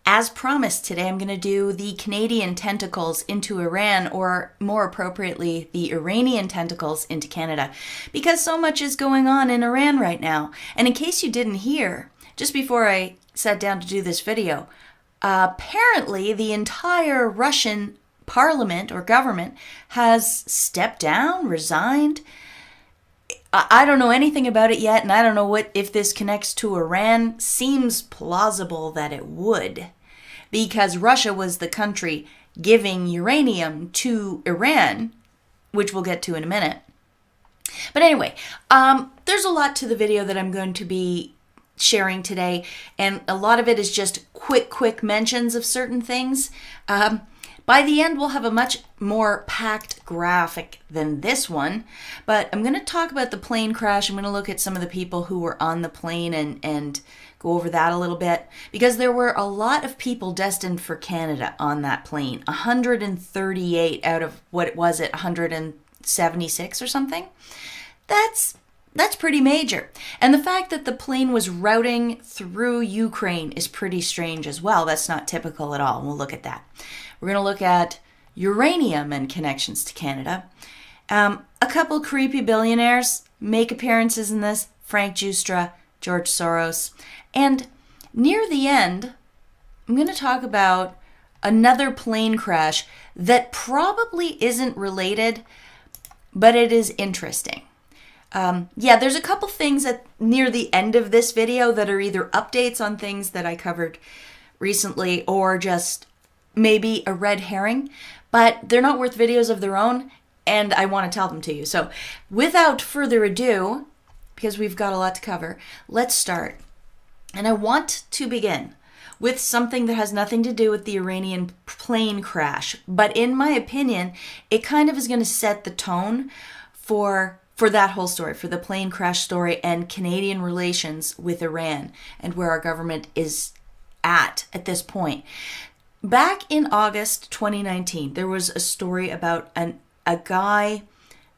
As promised, today I'm going to do the Canadian tentacles into Iran, or more appropriately, the Iranian tentacles into Canada, because so much is going on in Iran right now. And in case you didn't hear, just before I sat down to do this video, apparently the entire Russian parliament or government has stepped down, resigned. I don't know anything about it yet, and I don't know if this connects to Iran. Seems plausible that it would, because Russia was the country giving uranium to Iran, which we'll get to in a minute. But anyway, there's a lot to the video that I'm going to be sharing today, and a lot of it is just quick mentions of certain things. By the end, we'll have a much more packed graphic than this one, but I'm going to talk about the plane crash. I'm going to look at some of the people who were on the plane and go over that a little bit, because there were a lot of people destined for Canada on that plane. 138 out of what was it, 176 or something? That's pretty major. And the fact that the plane was routing through Ukraine is pretty strange as well. That's not typical at all. We'll look at that. We're going to look at uranium and connections to Canada. A couple creepy billionaires make appearances in this. Frank Justra, George Soros. And near the end, I'm going to talk about another plane crash that probably isn't related, but it is interesting. There's a couple things near the end of this video that are either updates on things that I covered recently or just maybe a red herring, but they're not worth videos of their own, and I want to tell them to you. So without further ado, because we've got a lot to cover, let's start. And I want to begin with something that has nothing to do with the Iranian plane crash, but in my opinion, it kind of is going to set the tone for that whole story, for the plane crash story and Canadian relations with Iran and where our government is at this point. Back in August 2019, there was a story about a guy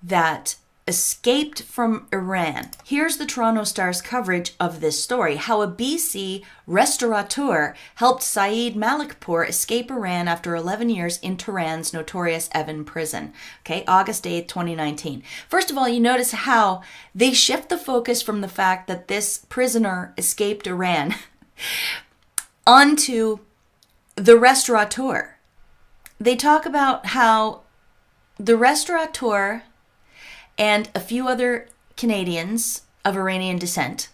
that escaped from Iran. Here's the Toronto Star's coverage of this story, how a BC restaurateur helped Saeed Malikpour escape Iran after 11 years in Tehran's notorious Evin prison. Okay, August 8th, 2019. First of all, you notice how they shift the focus from the fact that this prisoner escaped Iran onto the restaurateur. They talk about how the restaurateur and a few other Canadians of Iranian descent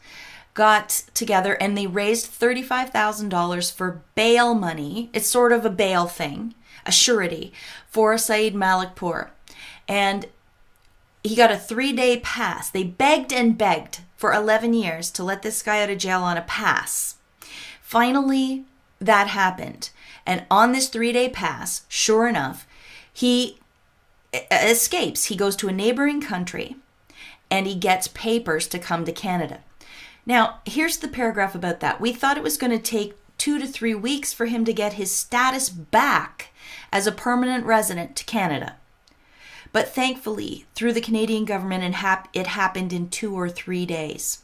got together and they raised $35,000 for bail money. It's sort of a bail thing, a surety for Saeed Malikpour. And he got a 3-day pass. They begged and begged for 11 years to let this guy out of jail on a pass. Finally, that happened. And on this 3-day pass, sure enough, he escapes. He goes to a neighboring country and he gets papers to come to Canada. Now, here's the paragraph about that. We thought it was going to take 2 to 3 weeks for him to get his status back as a permanent resident to Canada. But thankfully, through the Canadian government, it happened in 2 or 3 days.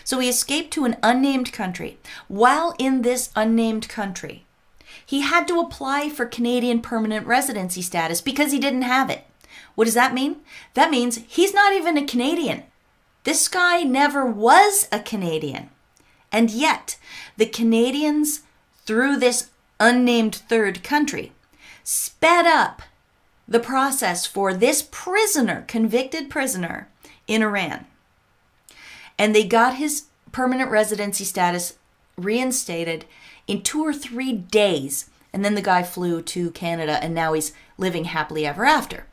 So he escaped to an unnamed country. While in this unnamed country, he had to apply for Canadian permanent residency status because he didn't have it. What does that mean? That means he's not even a Canadian. This guy never was a Canadian. And yet, the Canadians, through this unnamed third country, sped up the process for this prisoner, convicted prisoner in Iran. And they got his permanent residency status reinstated in 2 or 3 days. And then the guy flew to Canada and now he's living happily ever after.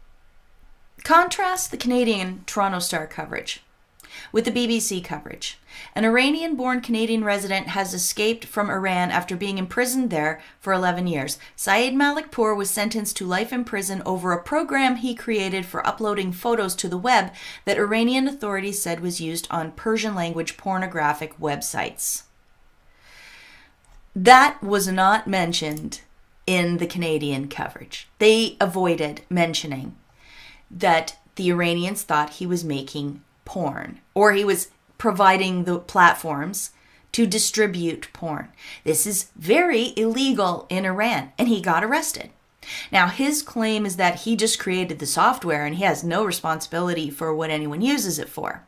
Contrast the Canadian Toronto Star coverage with the BBC coverage. An Iranian-born Canadian resident has escaped from Iran after being imprisoned there for 11 years. Saeed Malikpour was sentenced to life in prison over a program he created for uploading photos to the web that Iranian authorities said was used on Persian-language pornographic websites. That was not mentioned in the Canadian coverage. They avoided mentioning that the Iranians thought he was making porn, or he was providing the platforms to distribute porn. This is very illegal in Iran, and he got arrested. Now, his claim is that he just created the software and he has no responsibility for what anyone uses it for.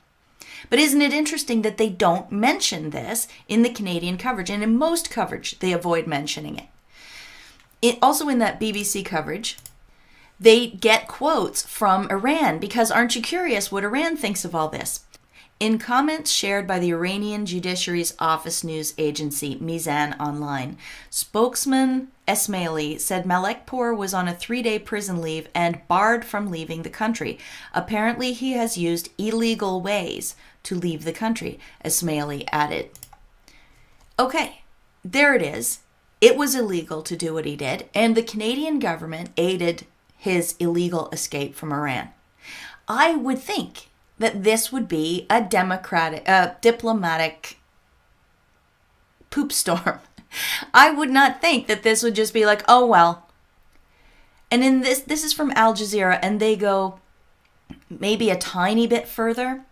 But isn't it interesting that they don't mention this in the Canadian coverage? And in most coverage, they avoid mentioning it. Also in that BBC coverage, they get quotes from Iran because aren't you curious what Iran thinks of all this? In comments shared by the Iranian Judiciary's office news agency Mizan Online, spokesman Esmaili said Malekpour was on a 3-day prison leave and barred from leaving the country. Apparently, he has used illegal ways to leave the country, Esmaili added. Okay, there it is. It was illegal to do what he did, and the Canadian government aided his illegal escape from Iran. I would think that this would be a diplomatic poop storm. I would not think that this would just be like, oh, well. And in this is from Al Jazeera, and they go maybe a tiny bit further.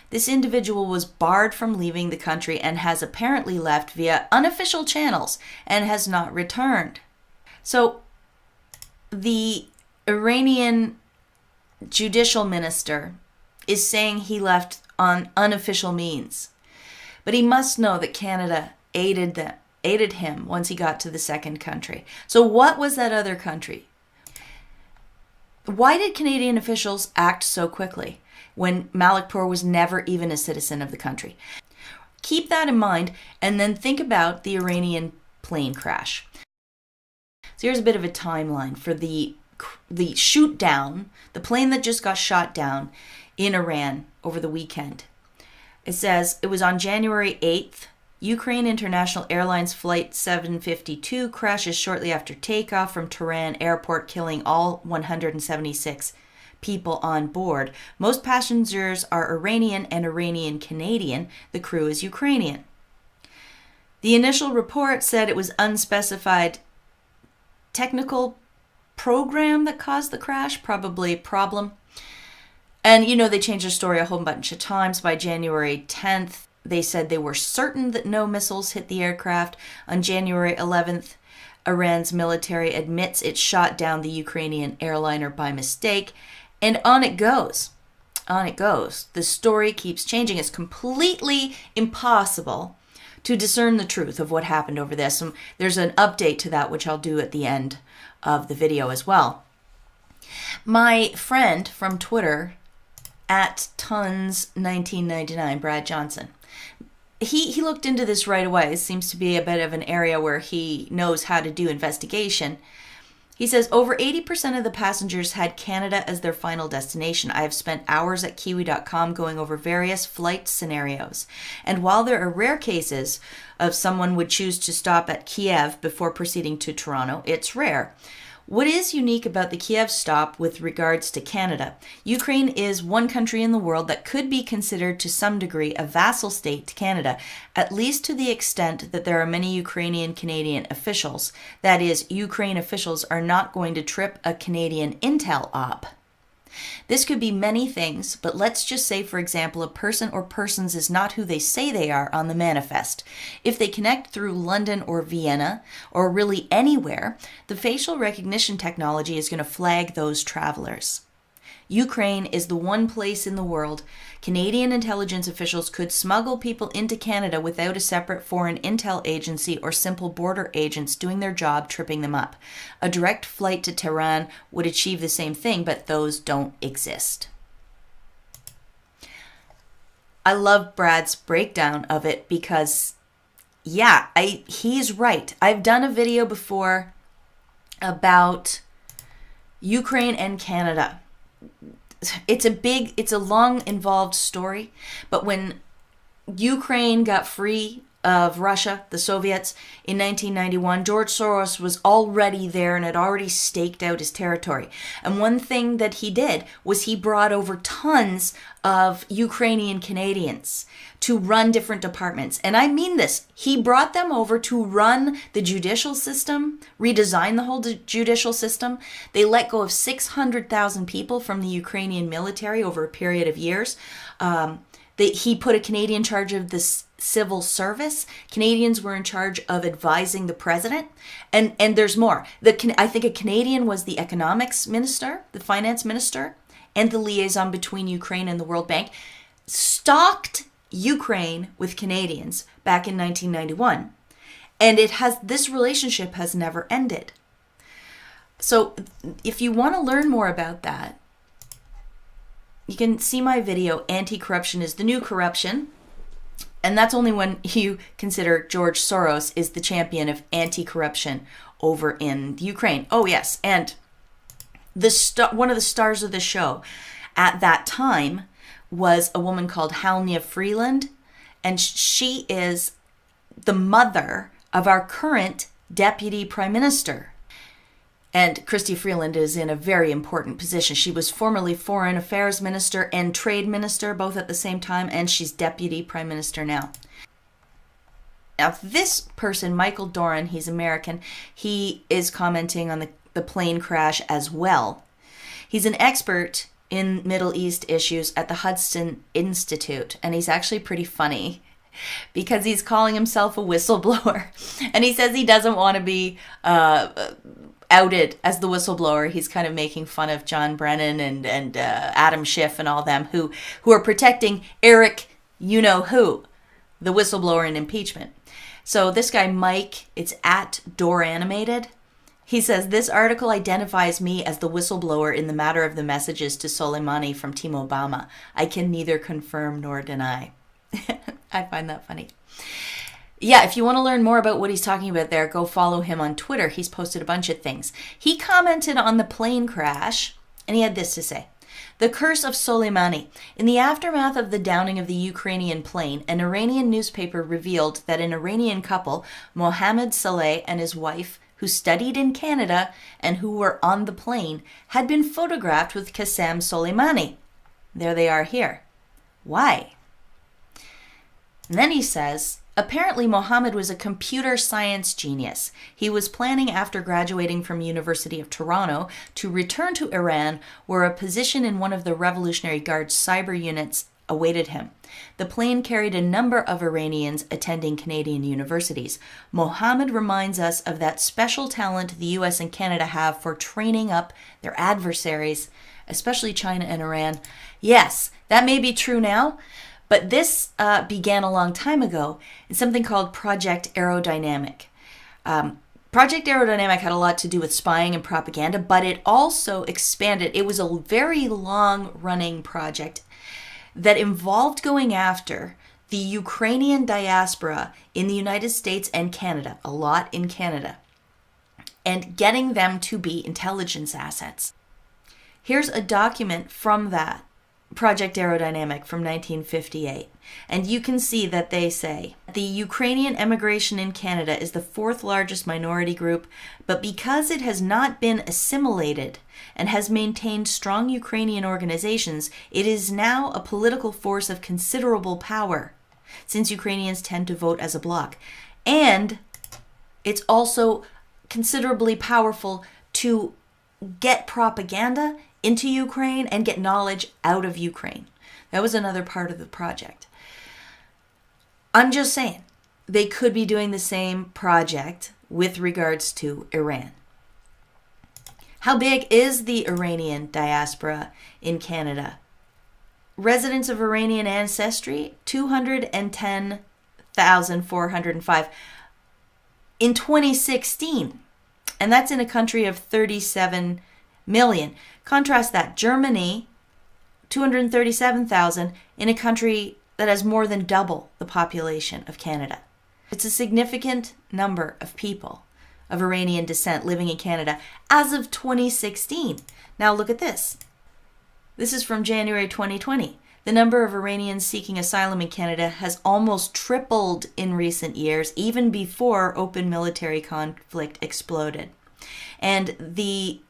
This individual was barred from leaving the country and has apparently left via unofficial channels and has not returned. So the Iranian judicial minister is saying he left on unofficial means. But he must know that Canada aided him once he got to the second country. So what was that other country? Why did Canadian officials act so quickly when Malekpour was never even a citizen of the country? Keep that in mind and then think about the Iranian plane crash. So here's a bit of a timeline for the shoot down, the plane that just got shot down in Iran over the weekend. It says it was on January 8th. Ukraine International Airlines Flight 752 crashes shortly after takeoff from Tehran Airport, killing all 176 people on board. Most passengers are Iranian and Iranian Canadian. The crew is Ukrainian. The initial report said it was unspecified technical program that caused the crash, probably problem. And, they changed their story a whole bunch of times. By January 10th, they said they were certain that no missiles hit the aircraft. On January 11th, Iran's military admits it shot down the Ukrainian airliner by mistake. And on it goes. On it goes. The story keeps changing. It's completely impossible to discern the truth of what happened over this. And there's an update to that, which I'll do at the end of the video as well. My friend from Twitter, at Tons1999, Brad Johnson, he looked into this right away. It seems to be a bit of an area where he knows how to do investigation. He says, over 80% of the passengers had Canada as their final destination. I have spent hours at Kiwi.com going over various flight scenarios. And while there are rare cases of someone would choose to stop at Kiev before proceeding to Toronto, it's rare. What is unique about the Kiev stop with regards to Canada? Ukraine is one country in the world that could be considered to some degree a vassal state to Canada, at least to the extent that there are many Ukrainian Canadian officials. That is, Ukraine officials are not going to trip a Canadian intel op. This could be many things, but let's just say, for example, a person or persons is not who they say they are on the manifest. If they connect through London or Vienna, or really anywhere, the facial recognition technology is going to flag those travelers. Ukraine is the one place in the world Canadian intelligence officials could smuggle people into Canada without a separate foreign intel agency or simple border agents doing their job tripping them up. A direct flight to Tehran would achieve the same thing, but those don't exist. I love Brad's breakdown of it because, yeah, he's right. I've done a video before about Ukraine and Canada. It's a long, involved story, but when Ukraine got free of Russia, the Soviets, in 1991, George Soros was already there and had already staked out his territory. And one thing that he did was he brought over tons of Ukrainian Canadians to run different departments. And I mean this. He brought them over to run the judicial system, redesign the whole judicial system. They let go of 600,000 people from the Ukrainian military over a period of years. He put a Canadian in charge of the civil service. Canadians were in charge of advising the president. And there's more. I think a Canadian was the economics minister, the finance minister, and the liaison between Ukraine and the World Bank. Stocked Ukraine with Canadians back in 1991. And this relationship has never ended. So if you want to learn more about that, you can see my video, Anti-Corruption is the New Corruption. And that's only when you consider George Soros is the champion of anti-corruption over in Ukraine. Oh, yes. And one of the stars of the show at that time was a woman called Halnia Freeland. And she is the mother of our current deputy prime minister. And Chrystia Freeland is in a very important position. She was formerly Foreign Affairs Minister and Trade Minister, both at the same time, and she's Deputy Prime Minister now. Now, this person, Michael Doran, he's American, he is commenting on the plane crash as well. He's an expert in Middle East issues at the Hudson Institute, and he's actually pretty funny because he's calling himself a whistleblower. And he says he doesn't want to be outed as the whistleblower. He's kind of making fun of John Brennan and Adam Schiff and all them who are protecting Eric you-know-who, the whistleblower in impeachment. So this guy, Mike, it's at Doranimated. He says, this article identifies me as the whistleblower in the matter of the messages to Soleimani from Team Obama. I can neither confirm nor deny. I find that funny. Yeah, if you want to learn more about what he's talking about there, go follow him on Twitter. He's posted a bunch of things. He commented on the plane crash, and he had this to say. The curse of Soleimani. In the aftermath of the downing of the Ukrainian plane, an Iranian newspaper revealed that an Iranian couple, Mohammed Saleh and his wife, who studied in Canada and who were on the plane, had been photographed with Qasem Soleimani. There they are here. Why? And then he says, apparently Mohammed was a computer science genius. He was planning after graduating from University of Toronto to return to Iran, where a position in one of the Revolutionary Guard's cyber units awaited him. The plane carried a number of Iranians attending Canadian universities. Mohammed reminds us of that special talent the US and Canada have for training up their adversaries, especially China and Iran. Yes, that may be true now, but this began a long time ago in something called Project Aerodynamic. Project Aerodynamic had a lot to do with spying and propaganda, but it also expanded. It was a very long-running project that involved going after the Ukrainian diaspora in the United States and Canada, a lot in Canada, and getting them to be intelligence assets. Here's a document from that Project Aerodynamic from 1958. And you can see that they say, the Ukrainian emigration in Canada is the fourth largest minority group, but because it has not been assimilated and has maintained strong Ukrainian organizations, it is now a political force of considerable power, since Ukrainians tend to vote as a bloc. And it's also considerably powerful to get propaganda into Ukraine and get knowledge out of Ukraine. That was another part of the project. I'm just saying, they could be doing the same project with regards to Iran. How big is the Iranian diaspora in Canada? Residents of Iranian ancestry, 210,405 in 2016. And that's in a country of 37 million. Contrast that, Germany, 237,000 in a country that has more than double the population of Canada. It's a significant number of people of Iranian descent living in Canada as of 2016. Now look at this. This is from January 2020. The number of Iranians seeking asylum in Canada has almost tripled in recent years, even before open military conflict exploded. And the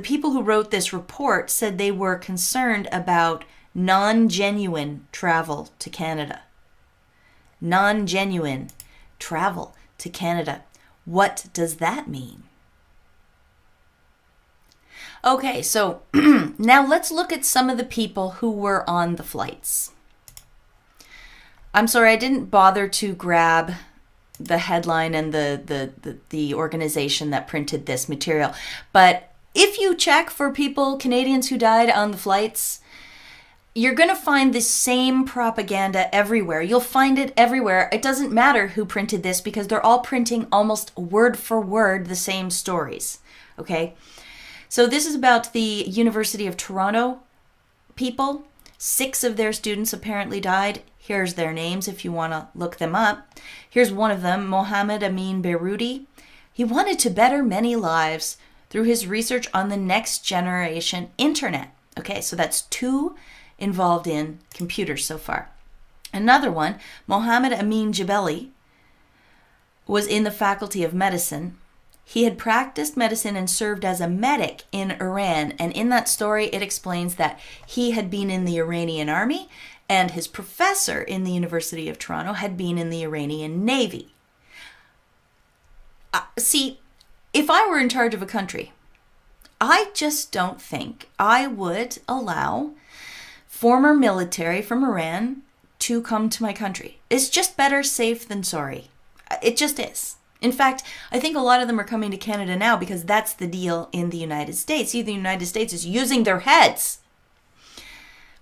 people who wrote this report said they were concerned about non-genuine travel to Canada. Non-genuine travel to Canada. What does that mean? Okay, so now let's look at some of the people who were on the flights. I'm sorry, I didn't bother to grab the headline and the organization that printed this material. But if you check for people, Canadians who died on the flights, you're going to find the same propaganda everywhere. You'll find it everywhere. It doesn't matter who printed this because they're all printing almost word for word the same stories. Okay? So this is about the University of Toronto people. 6 of their students apparently died. Here's their names if you want to look them up. Here's one of them, Mohammed Amin Beiroudi. He wanted to better many lives through his research on the next generation internet. Okay, so that's 2 involved in computers so far. Another one, Mohammed Amin Jebeli, was in the Faculty of Medicine. He had practiced medicine and served as a medic in Iran. And in that story, it explains that he had been in the Iranian army and his professor in the University of Toronto had been in the Iranian Navy. See, if I were in charge of a country, I just don't think I would allow former military from Iran to come to my country. It's just better safe than sorry. It just is. In fact, I think a lot of them are coming to Canada now because that's the deal in the United States. See, the United States is using their heads.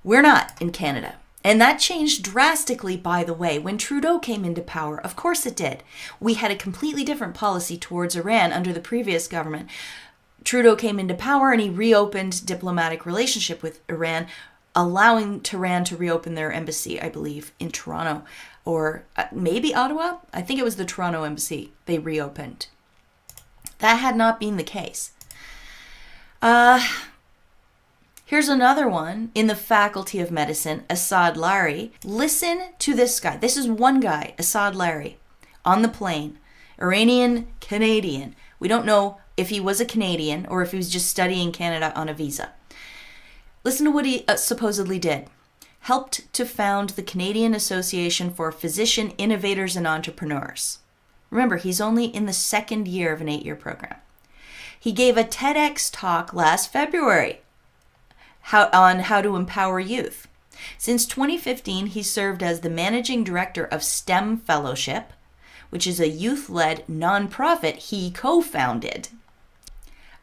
We're not in Canada. And that changed drastically, by the way, when Trudeau came into power. Of course it did. We had a completely different policy towards Iran under the previous government. Trudeau came into power and he reopened diplomatic relationship with Iran, allowing Tehran to reopen their embassy, I believe, in Toronto. Or maybe Ottawa? I think it was the Toronto embassy they reopened. That had not been the case. Here's another one in the Faculty of Medicine, Asad Larry. Listen to this guy. This is one guy, Asad Larry, on the plane, Iranian Canadian. We don't know if he was a Canadian or if he was just studying Canada on a visa. Listen to what he supposedly did. Helped to found the Canadian Association for Physician Innovators and Entrepreneurs. Remember, he's only in the 2nd year of an 8-year program. He gave a TEDx talk last February on how to empower youth. Since 2015, he served as the managing director of STEM Fellowship, which is a youth-led nonprofit he co-founded.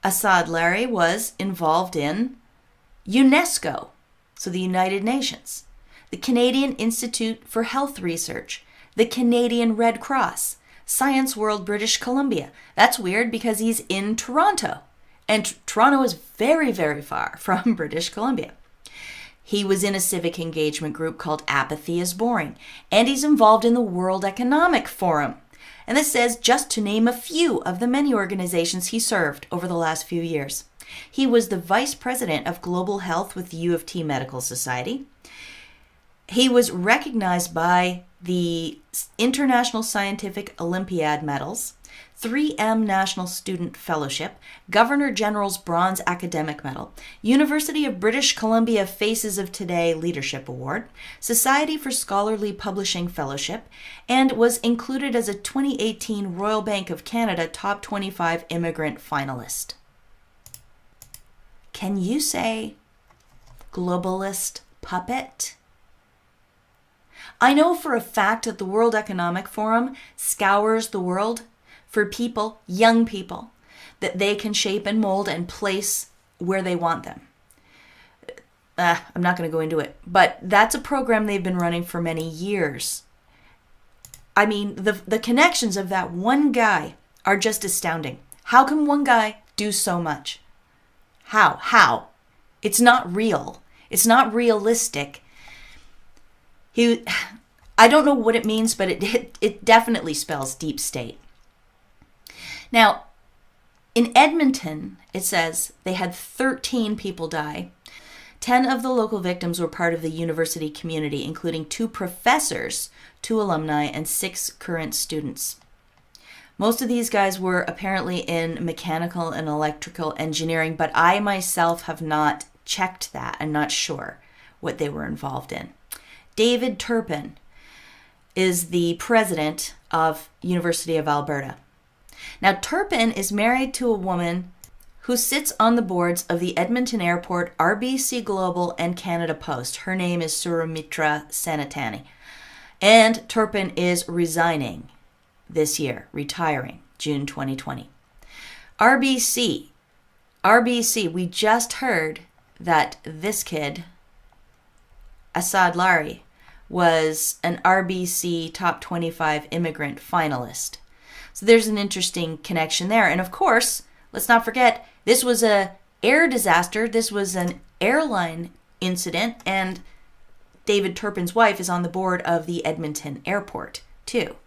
Asad Larry was involved in UNESCO, so the United Nations, the Canadian Institute for Health Research, the Canadian Red Cross, Science World British Columbia. That's weird because he's in Toronto, and Toronto is very, very far from British Columbia. He was in a civic engagement group called Apathy is Boring, and he's involved in the World Economic Forum. And this says just to name a few of the many organizations he served over the last few years. He was the vice president of global health with the U of T Medical Society. He was recognized by the International Scientific Olympiad Medals, 3M National Student Fellowship, Governor General's Bronze Academic Medal, University of British Columbia Faces of Today Leadership Award, Society for Scholarly Publishing Fellowship, and was included as a 2018 Royal Bank of Canada Top 25 Immigrant Finalist. Can you say globalist puppet? I know for a fact that the World Economic Forum scours the world for people, young people, that they can shape and mold and place where they want them. I'm not going to go into it, but that's a program they've been running for many years. I mean, the connections of that one guy are just astounding. How can one guy do so much? How? It's not real. It's not realistic. I don't know what it means, but it definitely spells deep state. Now, in Edmonton, it says they had 13 people die. 10 of the local victims were part of the university community, including 2 professors, 2 alumni, and 6 current students. Most of these guys were apparently in mechanical and electrical engineering, but I myself have not checked that. I'm not sure what they were involved in. David Turpin is the president of University of Alberta. Now, Turpin is married to a woman who sits on the boards of the Edmonton Airport, RBC Global, and Canada Post. Her name is Suramitra Sanatani. And Turpin is resigning this year, retiring June 2020. RBC, we just heard that this kid, Assad Lari, was an RBC top 25 immigrant finalist. So there's an interesting connection there. And of course, let's not forget, this was an air disaster. This was an airline incident. And David Turpin's wife is on the board of the Edmonton airport, too.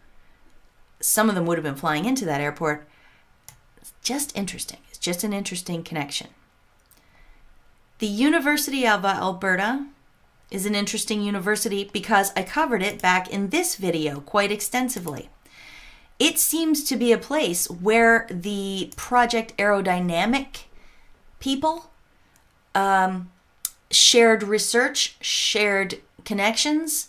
Some of them would have been flying into that airport. It's just interesting. It's just an interesting connection. The University of Alberta is an interesting university because I covered it back in this video quite extensively. It seems to be a place where the Project Aerodynamic people shared research, shared connections,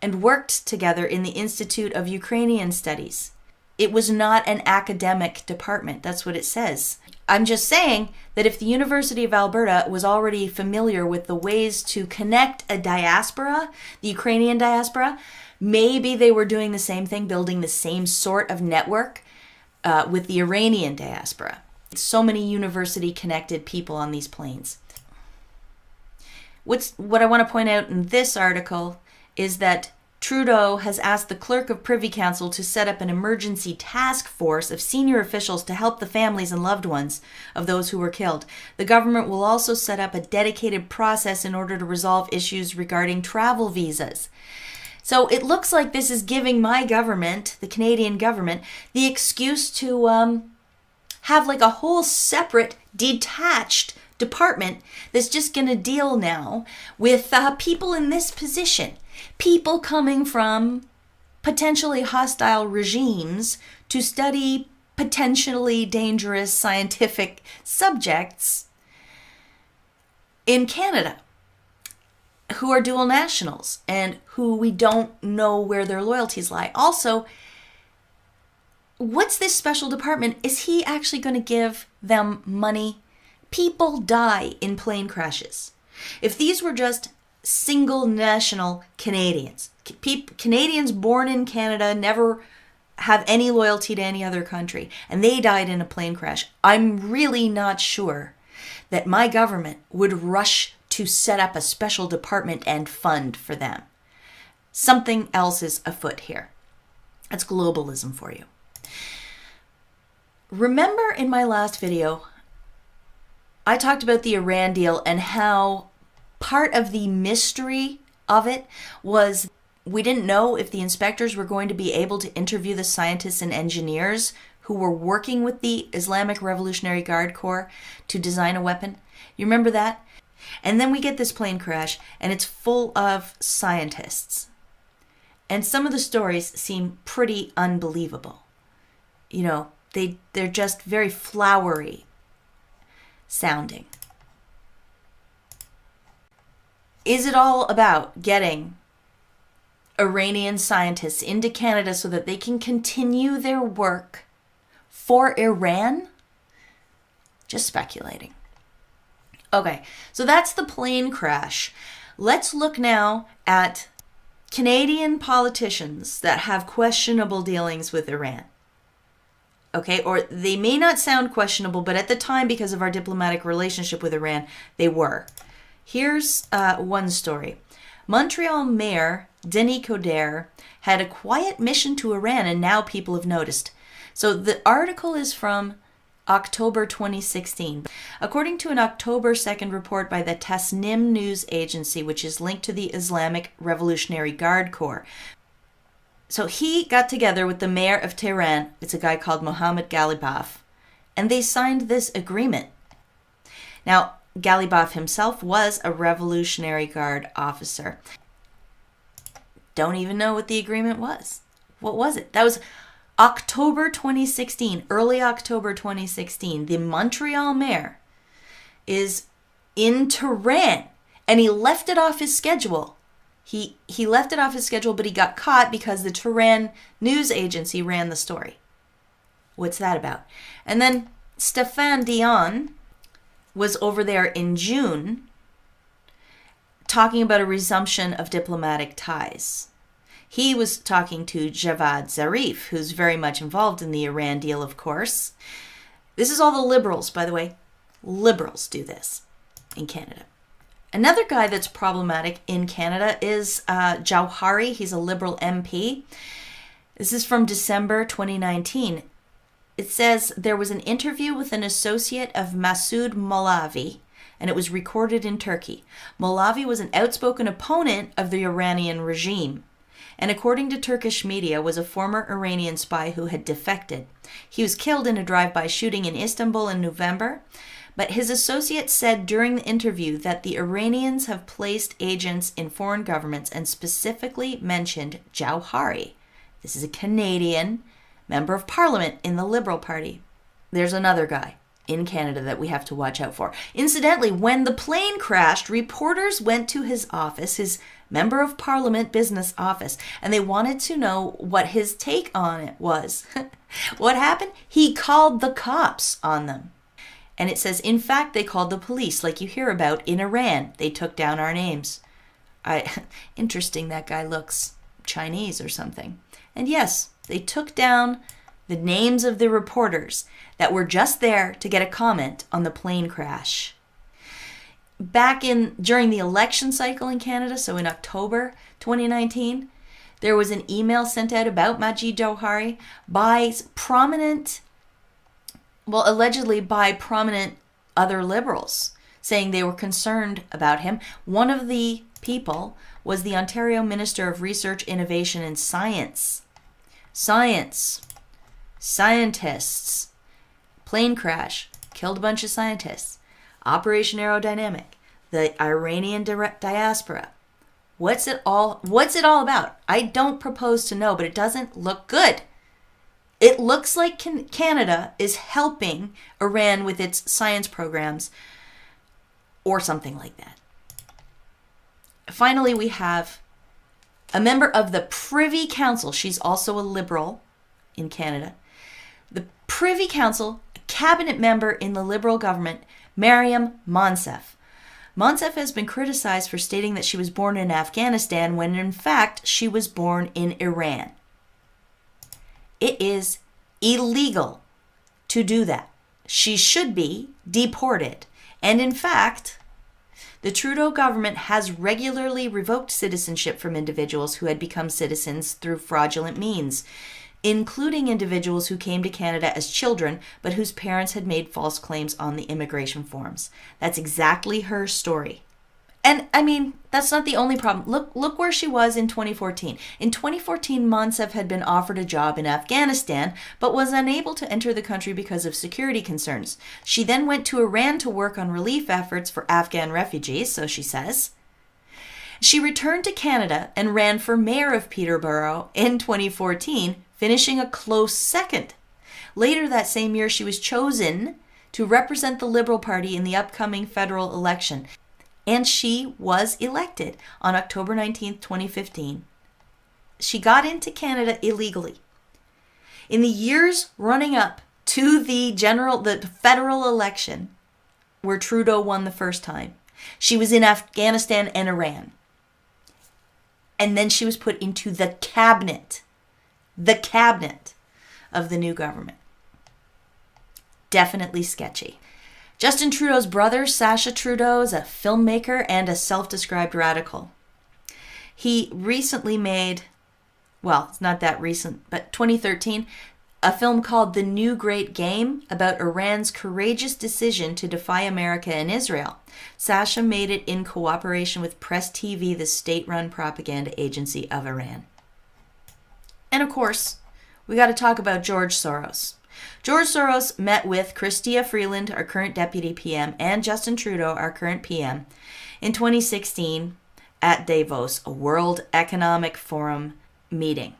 and worked together in the Institute of Ukrainian Studies. It was not an academic department. That's what it says. I'm just saying that if the University of Alberta was already familiar with the ways to connect a diaspora, the Ukrainian diaspora, maybe they were doing the same thing, building the same sort of network with the Iranian diaspora. So many university-connected people on these planes. What I want to point out in this article is that Trudeau has asked the Clerk of Privy Council to set up an emergency task force of senior officials to help the families and loved ones of those who were killed. The government will also set up a dedicated process in order to resolve issues regarding travel visas. So it looks like this is giving my government, the Canadian government, the excuse to have like a whole separate, detached department that's just going to deal now with people in this position. People coming from potentially hostile regimes to study potentially dangerous scientific subjects in Canada, who are dual nationals and who we don't know where their loyalties lie. Also, what's this special department? Is he actually going to give them money? People die in plane crashes. If these were just single national Canadians, Canadians born in Canada, never have any loyalty to any other country, and they died in a plane crash, I'm really not sure that my government would rush to set up a special department and fund for them. Something else is afoot here. That's globalism for you. Remember in my last video, I talked about the Iran deal and how part of the mystery of it was we didn't know if the inspectors were going to be able to interview the scientists and engineers who were working with the Islamic Revolutionary Guard Corps to design a weapon. You remember that? And then we get this plane crash and it's full of scientists. And some of the stories seem pretty unbelievable. You know, they're just very flowery sounding. Is it all about getting Iranian scientists into Canada so that they can continue their work for Iran? Just speculating. Okay, so that's the plane crash. Let's look now at Canadian politicians that have questionable dealings with Iran. Okay, or they may not sound questionable, but at the time, because of our diplomatic relationship with Iran, they were. Here's one story. Montreal Mayor Denis Coderre had a quiet mission to Iran, and now people have noticed. So the article is from October 2016. According to an October 2nd report by the Tasnim news agency, which is linked to the Islamic Revolutionary Guard Corps. So he got together with the mayor of Tehran, it's a guy called Mohammad Ghalibaf, and they signed this agreement. Now, Ghalibaf himself was a Revolutionary Guard officer. Don't even know what the agreement was. What was it? That was October 2016, early October 2016. The Montreal mayor is in Tehran, and he left it off his schedule. He left it off his schedule, but he got caught because the Tehran news agency ran the story. What's that about? And then Stéphane Dion was over there in June talking about a resumption of diplomatic ties. He was talking to Javad Zarif, who's very much involved in the Iran deal, of course. This is all the liberals, by the way. Liberals do this in Canada. Another guy that's problematic in Canada is Jauhari. He's a Liberal MP. This is from December 2019. It says there was an interview with an associate of Masoud Molavi, and it was recorded in Turkey. Molavi was an outspoken opponent of the Iranian regime, and according to Turkish media, was a former Iranian spy who had defected. He was killed in a drive-by shooting in Istanbul in November, but his associate said during the interview that the Iranians have placed agents in foreign governments and specifically mentioned Jauhari. This is a Canadian member of parliament in the Liberal Party. There's another guy in Canada that we have to watch out for. Incidentally, when the plane crashed, reporters went to his office, his member of parliament business office, and they wanted to know what his take on it was. What happened? He called the cops on them. And it says, in fact, they called the police, like you hear about in Iran. They took down our names. Interesting, that guy looks Chinese or something. And yes, they took down the names of the reporters that were just there to get a comment on the plane crash. During the election cycle in Canada, so in October 2019, there was an email sent out about Majid Jauhari by allegedly by prominent other liberals, saying they were concerned about him. One of the people was the Ontario Minister of Research, Innovation and Science. Scientists. Plane crash. Killed a bunch of scientists. Operation Aerodynamic. The Iranian diaspora. What's it all about? I don't propose to know, but it doesn't look good. It looks like Canada is helping Iran with its science programs or something like that. Finally, we have a member of the Privy Council. She's also a Liberal in Canada. The Privy Council, a cabinet member in the Liberal government, Maryam Monsef. Monsef has been criticized for stating that she was born in Afghanistan when in fact she was born in Iran. It is illegal to do that. She should be deported. And in fact, the Trudeau government has regularly revoked citizenship from individuals who had become citizens through fraudulent means, including individuals who came to Canada as children but whose parents had made false claims on the immigration forms. That's exactly her story. And I mean, that's not the only problem. Look where she was in 2014. In 2014, Monsef had been offered a job in Afghanistan, but was unable to enter the country because of security concerns. She then went to Iran to work on relief efforts for Afghan refugees, so she says. She returned to Canada and ran for mayor of Peterborough in 2014, finishing a close second. Later that same year, she was chosen to represent the Liberal Party in the upcoming federal election. And she was elected on October 19th, 2015. She got into Canada illegally. In the years running up to the federal election, where Trudeau won the first time, she was in Afghanistan and Iran. And then she was put into the cabinet of the new government. Definitely sketchy. Justin Trudeau's brother, Sacha Trudeau, is a filmmaker and a self-described radical. He recently made, well, it's not that recent, but 2013, a film called The New Great Game about Iran's courageous decision to defy America and Israel. Sacha made it in cooperation with Press TV, the state-run propaganda agency of Iran. And of course, we got to talk about George Soros. George Soros met with Chrystia Freeland, our current deputy PM, and Justin Trudeau, our current PM, in 2016 at Davos, a World Economic Forum meeting.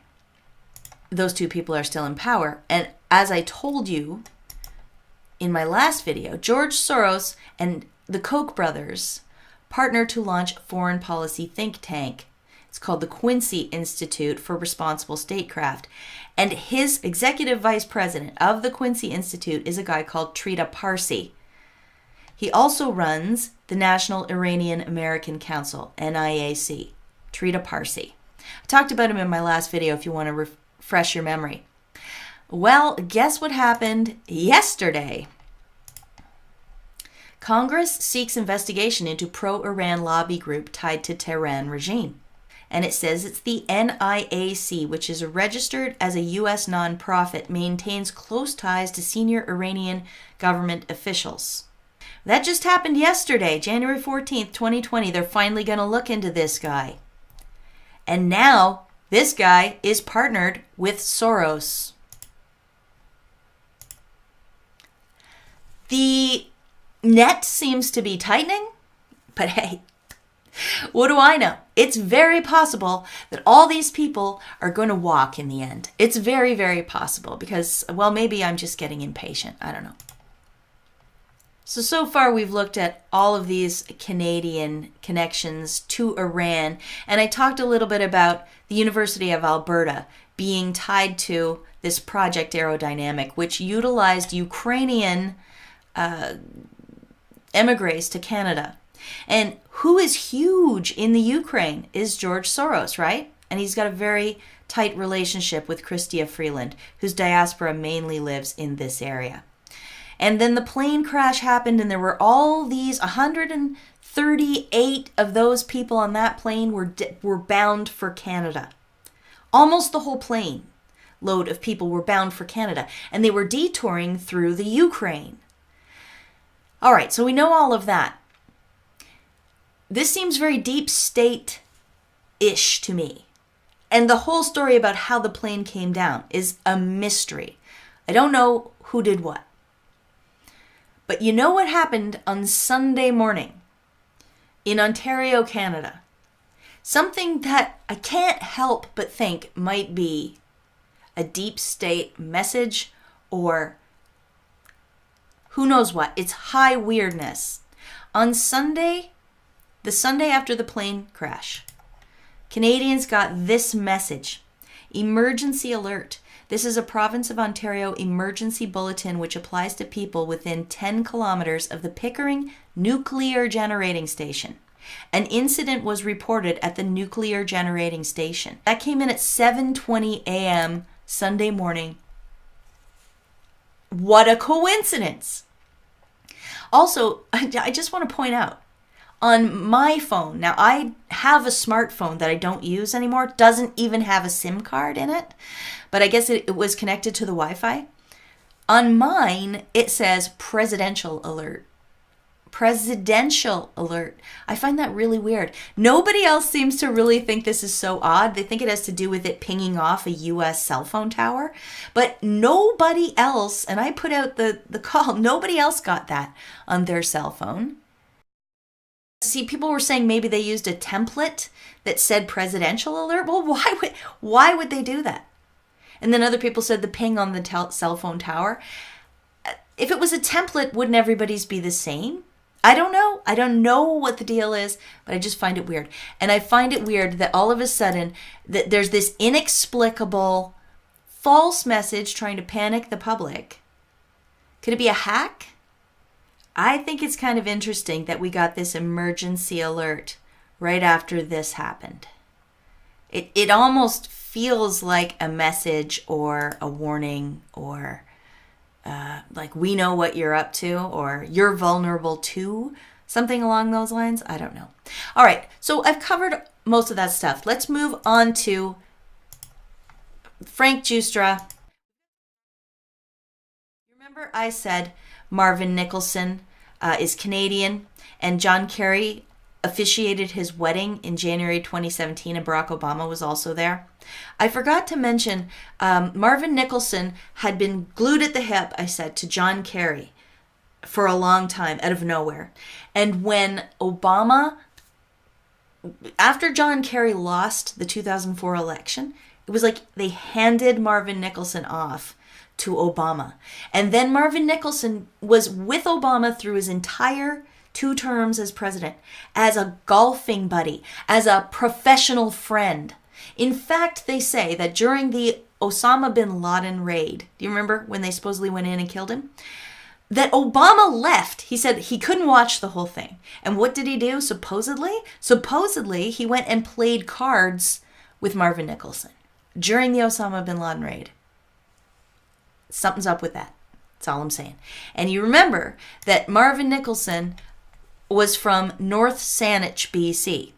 Those two people are still in power. And as I told you in my last video, George Soros and the Koch brothers partnered to launch a foreign policy think tank. It's called the Quincy Institute for Responsible Statecraft. And his executive vice president of the Quincy Institute is a guy called Trita Parsi. He also runs the National Iranian American Council, NIAC, Trita Parsi. I talked about him in my last video if you want to refresh your memory. Well, guess what happened yesterday? Congress seeks investigation into pro-Iran lobby group tied to Tehran regime. And it says it's the NIAC, which is registered as a U.S. nonprofit, maintains close ties to senior Iranian government officials. That just happened yesterday, January 14th, 2020. They're finally going to look into this guy. And now this guy is partnered with Soros. The net seems to be tightening, but hey, what do I know? It's very possible that all these people are going to walk in the end. It's very, very possible because, well, maybe I'm just getting impatient. I don't know. So far we've looked at all of these Canadian connections to Iran, and I talked a little bit about the University of Alberta being tied to this Project Aerodynamic, which utilized Ukrainian emigres to Canada. And who is huge in the Ukraine is George Soros, right? And he's got a very tight relationship with Chrystia Freeland, whose diaspora mainly lives in this area. And then the plane crash happened, and there were all these 138 of those people on that plane were bound for Canada. Almost the whole plane load of people were bound for Canada, and they were detouring through the Ukraine. All right, so we know all of that. This seems very deep state-ish to me. And the whole story about how the plane came down is a mystery. I don't know who did what. But you know what happened on Sunday morning in Ontario, Canada? Something that I can't help but think might be a deep state message or who knows what. It's high weirdness. On Sunday, the Sunday after the plane crash, Canadians got this message. Emergency alert. This is a province of Ontario emergency bulletin which applies to people within 10 kilometers of the Pickering nuclear generating station. An incident was reported at the nuclear generating station. That came in at 7:20 a.m. Sunday morning. What a coincidence. Also, I just want to point out, on my phone, now I have a smartphone that I don't use anymore, doesn't even have a SIM card in it, but I guess it was connected to the Wi-Fi. On mine, it says presidential alert. Presidential alert. I find that really weird. Nobody else seems to really think this is so odd. They think it has to do with it pinging off a US cell phone tower, but nobody else, and I put out the call, nobody else got that on their cell phone. See, people were saying maybe they used a template that said presidential alert. Well, why would they do that? And then other people said the ping on the cell phone tower. If it was a template, wouldn't everybody's be the same? I don't know. I don't know what the deal is, but I just find it weird. And I find it weird that all of a sudden that there's this inexplicable false message trying to panic the public. Could it be a hack? I think it's kind of interesting that we got this emergency alert right after this happened. It almost feels like a message or a warning or like we know what you're up to or you're vulnerable to, something along those lines. I don't know. All right, so I've covered most of that stuff. Let's move on to Frank Giustra. Remember I said Marvin Nicholson is Canadian, and John Kerry officiated his wedding in January 2017, and Barack Obama was also there. I forgot to mention Marvin Nicholson had been glued at the hip, I said, to John Kerry for a long time out of nowhere. And when Obama, after John Kerry lost the 2004 election, it was like they handed Marvin Nicholson off to Obama. And then Marvin Nicholson was with Obama through his entire 2 terms as president, as a golfing buddy, as a professional friend. In fact, they say that during the Osama bin Laden raid, do you remember when they supposedly went in and killed him? That Obama left. He said he couldn't watch the whole thing. And what did he do, supposedly? Supposedly, he went and played cards with Marvin Nicholson during the Osama bin Laden raid. Something's up with that. That's all I'm saying. And you remember that Marvin Nicholson was from North Saanich, BC.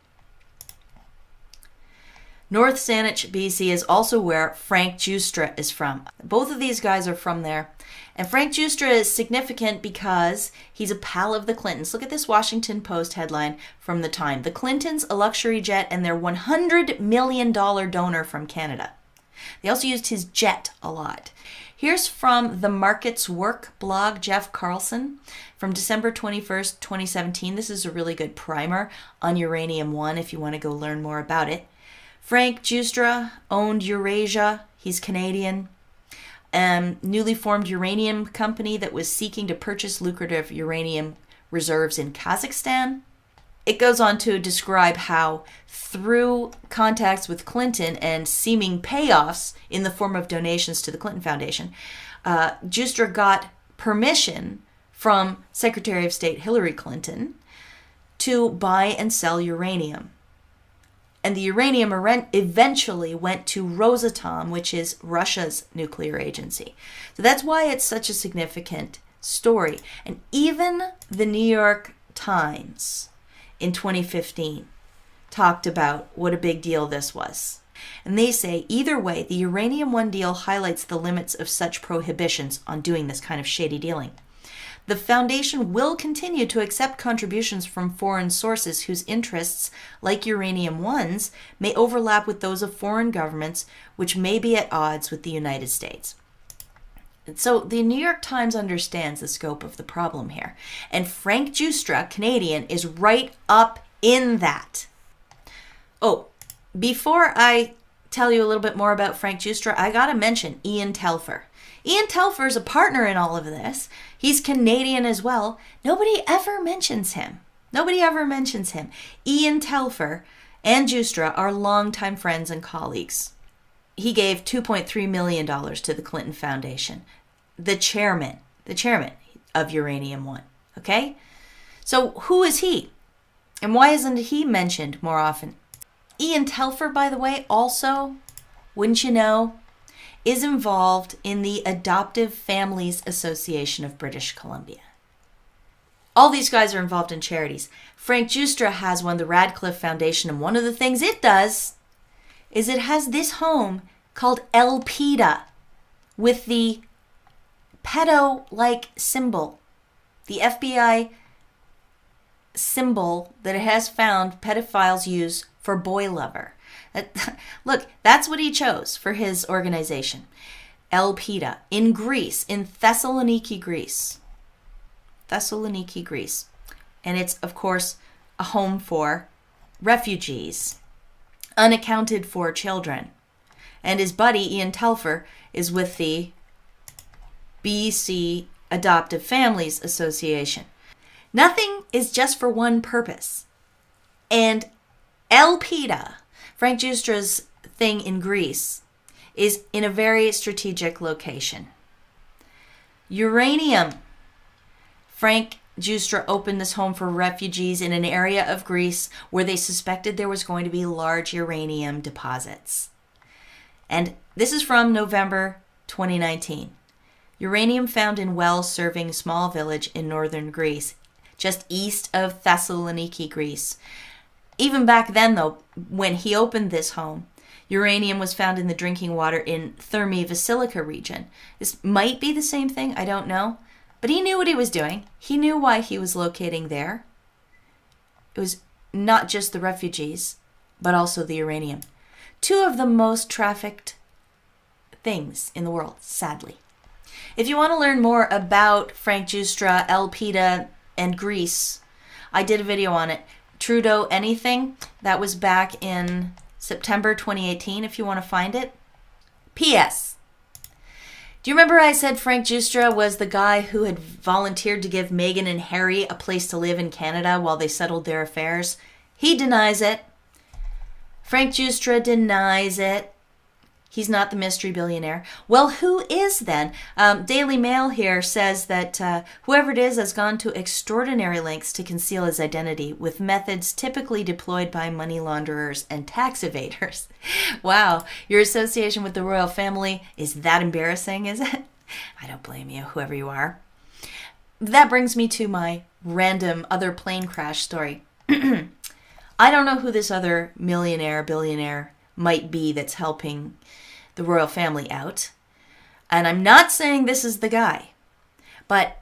North Saanich, BC is also where Frank Giustra is from. Both of these guys are from there. And Frank Giustra is significant because he's a pal of the Clintons. Look at this Washington Post headline from the time. The Clintons, a luxury jet, and their $100 million donor from Canada. They also used his jet a lot. Here's from the Markets Work blog, Jeff Carlson, from December 21st, 2017. This is a really good primer on Uranium One if you want to go learn more about it. Frank Giustra owned Eurasia. He's Canadian. Newly formed uranium company that was seeking to purchase lucrative uranium reserves in Kazakhstan. It goes on to describe how through contacts with Clinton and seeming payoffs in the form of donations to the Clinton Foundation, Giustra got permission from Secretary of State Hillary Clinton to buy and sell uranium. And the uranium eventually went to Rosatom, which is Russia's nuclear agency. So that's why it's such a significant story. And even the New York Times in 2015 talked about what a big deal this was. And they say, either way, the Uranium One deal highlights the limits of such prohibitions on doing this kind of shady dealing. The foundation will continue to accept contributions from foreign sources whose interests, like Uranium One's, may overlap with those of foreign governments which may be at odds with the United States. So the New York Times understands the scope of the problem here. And Frank Giustra, Canadian, is right up in that. Oh, before I tell you a little bit more about Frank Giustra, I gotta mention Ian Telfer. Ian Telfer is a partner in all of this. He's Canadian as well. Nobody ever mentions him. Nobody ever mentions him. Ian Telfer and Giustra are longtime friends and colleagues. He gave $2.3 million to the Clinton Foundation. The chairman of Uranium One. Okay? So who is he? And why isn't he mentioned more often? Ian Telfer, by the way, also, wouldn't you know, is involved in the Adoptive Families Association of British Columbia. All these guys are involved in charities. Frank Giustra has one, the Radcliffe Foundation, and one of the things it does is it has this home called Pt.2 with the pedo-like symbol, the FBI symbol that it has found pedophiles use for boy lover. Look, that's what he chose for his organization. Pt.2 in Greece, in Thessaloniki, Greece. Thessaloniki, Greece. And it's, of course, a home for refugees, unaccounted for children. And his buddy, Ian Telfer, is with the BC Adoptive Families Association. Nothing is just for one purpose. And Pt.2, Frank Giustra's thing in Greece, is in a very strategic location. Uranium. Frank Giustra opened this home for refugees in an area of Greece where they suspected there was going to be large uranium deposits. And this is from November 2019. Uranium found in wells serving small village in northern Greece, just east of Thessaloniki, Greece. Even back then, though, when he opened this home, uranium was found in the drinking water in Thermi Vasilica region. This might be the same thing, I don't know. But he knew what he was doing. He knew why he was locating there. It was not just the refugees, but also the uranium. Two of the most trafficked things in the world, sadly. If you want to learn more about Frank Giustra, Pt.2, and Greece, I did a video on it. Trudeau Anything, that was back in September 2018, if you want to find it. P.S. Do you remember I said Frank Giustra was the guy who had volunteered to give Meghan and Harry a place to live in Canada while they settled their affairs? He denies it. Frank Giustra denies it. He's not the mystery billionaire. Well, who is then? Daily Mail here says that whoever it is has gone to extraordinary lengths to conceal his identity with methods typically deployed by money launderers and tax evaders. Wow, your association with the royal family is that embarrassing, is it? I don't blame you, whoever you are. That brings me to my random other plane crash story. I don't know who this other millionaire, billionaire might be that's helping the royal family out. And I'm not saying this is the guy. But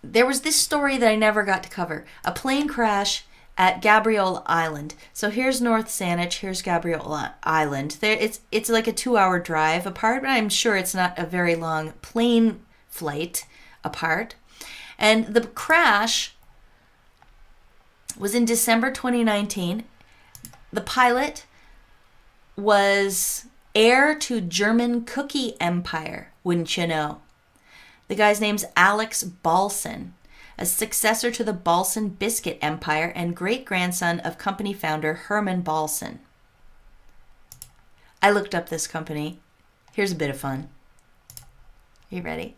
there was this story that I never got to cover. A plane crash at Gabriel Island. So here's North Saanich, here's Gabriel Island. It's like a 2-hour drive apart, but I'm sure it's not a very long plane flight apart. And the crash was in December 2019. The pilot was heir to German cookie empire, wouldn't you know? The guy's name's Alex Balson, a successor to the Balson biscuit empire and great-grandson of company founder Herman Balson. I looked up this company. Here's a bit of fun. Are you ready?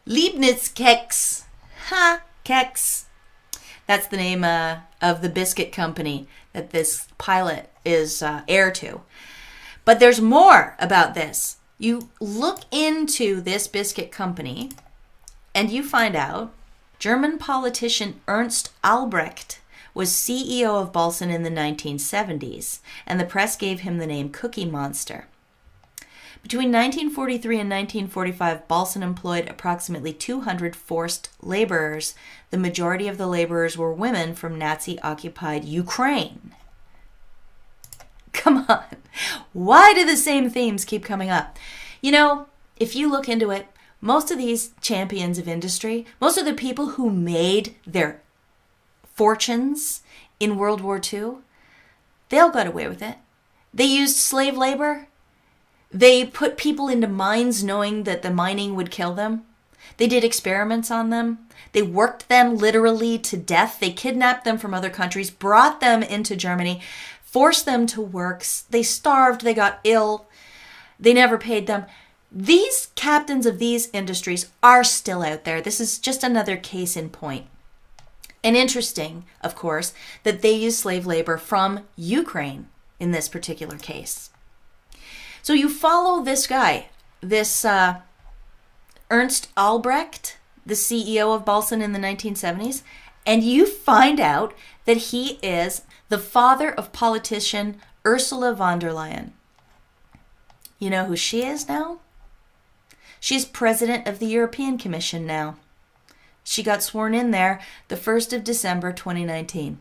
Leibniz Keks. Ha! Keks. That's the name of the biscuit company that this pilot is heir to. But there's more about this. You look into this biscuit company and you find out German politician Ernst Albrecht was CEO of Balson in the 1970s, and the press gave him the name Cookie Monster. Between 1943 and 1945, Balson employed approximately 200 forced laborers. The majority of the laborers were women from Nazi-occupied Ukraine. Come on. Why do the same themes keep coming up? You know, if you look into it, most of these champions of industry, most of the people who made their fortunes in World War II, they all got away with it. They used slave labor. They put people into mines knowing that the mining would kill them. They did experiments on them. They worked them literally to death. They kidnapped them from other countries, brought them into Germany, forced them to work. They starved. They got ill. They never paid them. These captains of these industries are still out there. This is just another case in point. And interesting, of course, that they use slave labor from Ukraine in this particular case. So you follow this guy, this Ernst Albrecht, the CEO of Balson in the 1970s, and you find out that he is the father of politician Ursula von der Leyen. You know who she is now? She's president of the European Commission now. She got sworn in there the 1st of December 2019.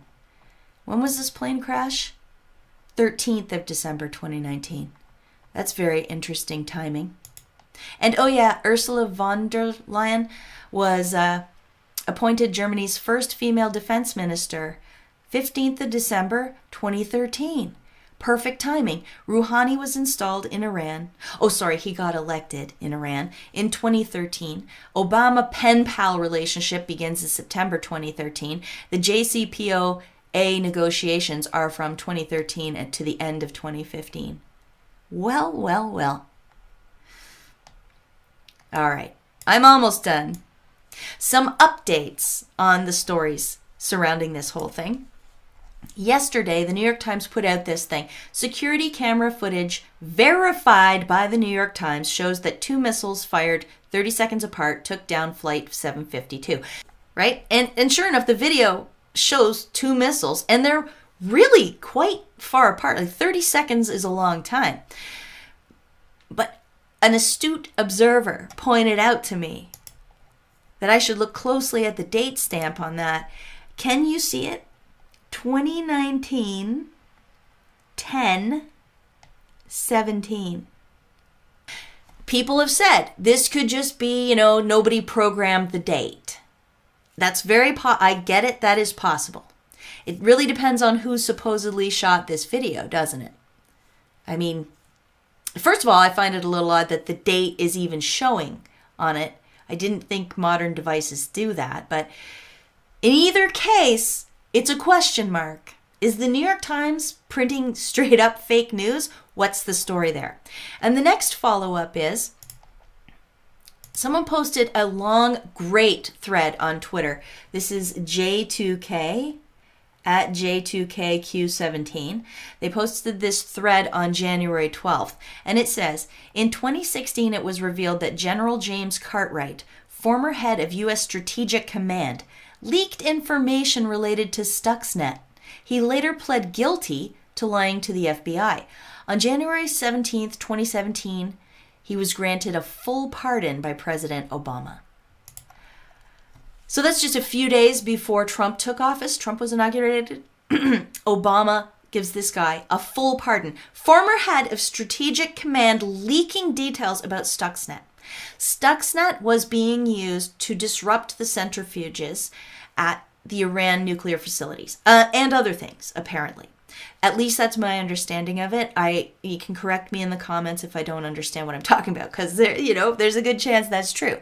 When was this plane crash? 13th of December 2019. That's very interesting timing. And oh yeah, Ursula von der Leyen was appointed Germany's first female defense minister, 15th of December 2013. Perfect timing. Rouhani was installed in Iran. Oh, sorry, he got elected in Iran in 2013. Obama-pen pal relationship begins in September 2013. The JCPOA negotiations are from 2013 and to the end of 2015. Well, well, well. All right, I'm almost done. Some updates on the stories surrounding this whole thing. Yesterday, the New York Times put out this thing. Security camera footage verified by the New York Times shows that 2 missiles fired 30 seconds apart took down Flight 752. Right? And sure enough, the video shows 2 missiles, and they're really quite far apart. Like 30 seconds is a long time. But an astute observer pointed out to me that I should look closely at the date stamp on that. Can you see it? 2019, 10, 17. People have said this could just be, nobody programmed the date. That's I get it, that is possible. It really depends on who supposedly shot this video, doesn't it? I mean, first of all, I find it a little odd that the date is even showing on it. I didn't think modern devices do that, but in either case, it's a question mark. Is the New York Times printing straight up fake news? What's the story there? And the next follow-up is, someone posted a long, great thread on Twitter. This is J2K at J2KQ17. They posted this thread on January 12th, and it says, in 2016, it was revealed that General James Cartwright, former head of U.S. Strategic Command, leaked information related to Stuxnet. He later pled guilty to lying to the FBI. On January 17th, 2017, he was granted a full pardon by President Obama. So that's just a few days before Trump took office. Trump was inaugurated. Obama gives this guy a full pardon. Former head of Strategic Command leaking details about Stuxnet. Stuxnet was being used to disrupt the centrifuges at the Iran nuclear facilities and other things, apparently. At least that's my understanding of it. You can correct me in the comments if I don't understand what I'm talking about, because there's a good chance that's true.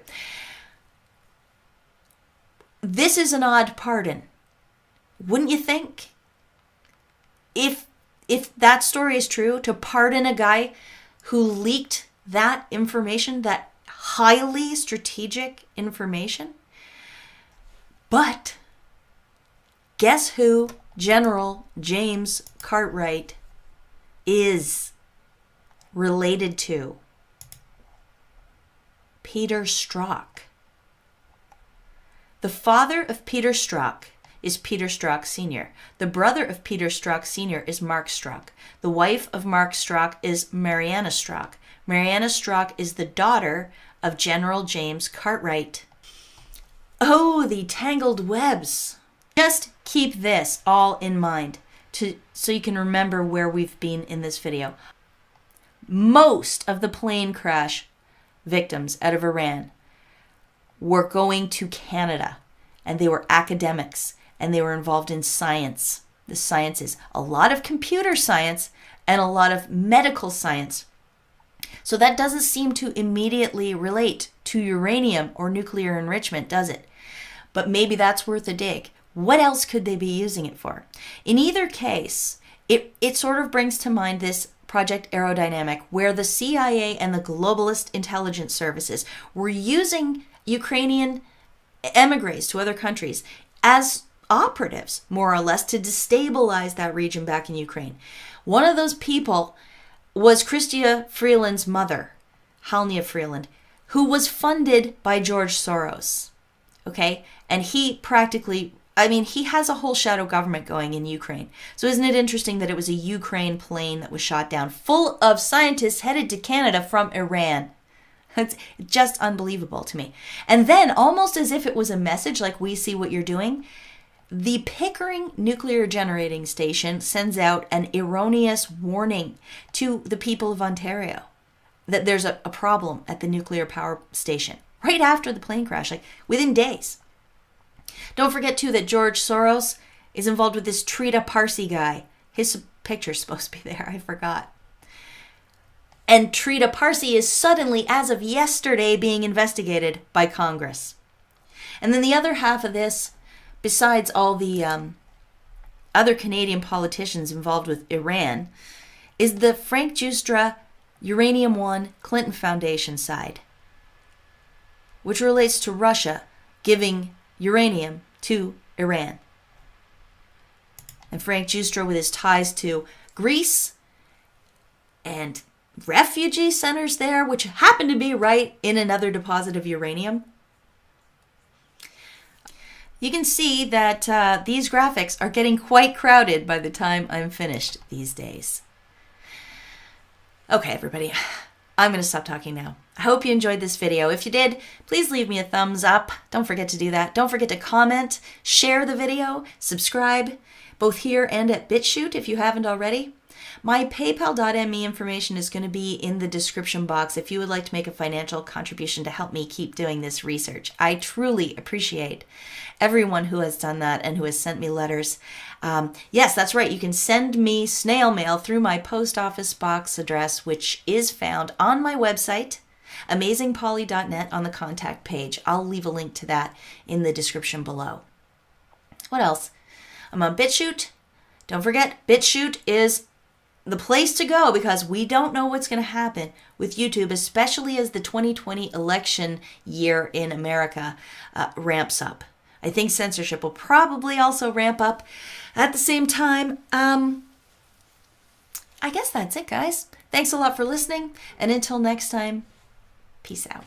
This is an odd pardon, wouldn't you think? If that story is true, to pardon a guy who leaked that information, that highly strategic information. But guess who General James Cartwright is related to? Peter Strzok. The father of Peter Strzok is Peter Strzok Sr. The brother of Peter Strzok Sr. is Mark Strzok. The wife of Mark Strzok is Mariana Strzok. Mariana Strzok is the daughter of General James Cartwright. Oh, the tangled webs. Just keep this all in mind so you can remember where we've been in this video. Most of the plane crash victims out of Iran were going to Canada, and they were academics, and they were involved in science, the sciences, a lot of computer science and a lot of medical science. So that doesn't seem to immediately relate to uranium or nuclear enrichment, does it? But maybe that's worth a dig. What else could they be using it for? In either case, it sort of brings to mind this Project Aerodynamic, where the CIA and the globalist intelligence services were using Ukrainian emigres to other countries as operatives, more or less, to destabilize that region back in Ukraine. One of those people was Chrystia Freeland's mother, Halnia Freeland, who was funded by George Soros. Okay? And he practically, he has a whole shadow government going in Ukraine. So isn't it interesting that it was a Ukraine plane that was shot down full of scientists headed to Canada from Iran? It's just unbelievable to me. And then, almost as if it was a message, like, we see what you're doing, the Pickering Nuclear Generating Station sends out an erroneous warning to the people of Ontario that there's a problem at the nuclear power station right after the plane crash, like within days. Don't forget, too, that George Soros is involved with this Trita Parsi guy. His picture's supposed to be there. I forgot. And Trita Parsi is suddenly, as of yesterday, being investigated by Congress. And then the other half of this, besides all the other Canadian politicians involved with Iran, is the Frank Giustra Uranium One Clinton Foundation side, which relates to Russia giving uranium to Iran. And Frank Giustra, with his ties to Greece and refugee centers there, which happen to be right in another deposit of uranium. You can see that these graphics are getting quite crowded by the time I'm finished these days. Okay, everybody, I'm going to stop talking now. I hope you enjoyed this video. If you did, please leave me a thumbs up. Don't forget to do that. Don't forget to comment, share the video, subscribe, both here and at BitChute if you haven't already. My PayPal.me information is going to be in the description box if you would like to make a financial contribution to help me keep doing this research. I truly appreciate everyone who has done that and who has sent me letters. Yes, that's right. You can send me snail mail through my post office box address, which is found on my website, amazingpolly.net, on the contact page. I'll leave a link to that in the description below. What else? I'm on BitChute. Don't forget, BitChute is the place to go, because we don't know what's going to happen with YouTube, especially as the 2020 election year in America ramps up. I think censorship will probably also ramp up at the same time. I guess that's it, guys. Thanks a lot for listening, and until next time, peace out.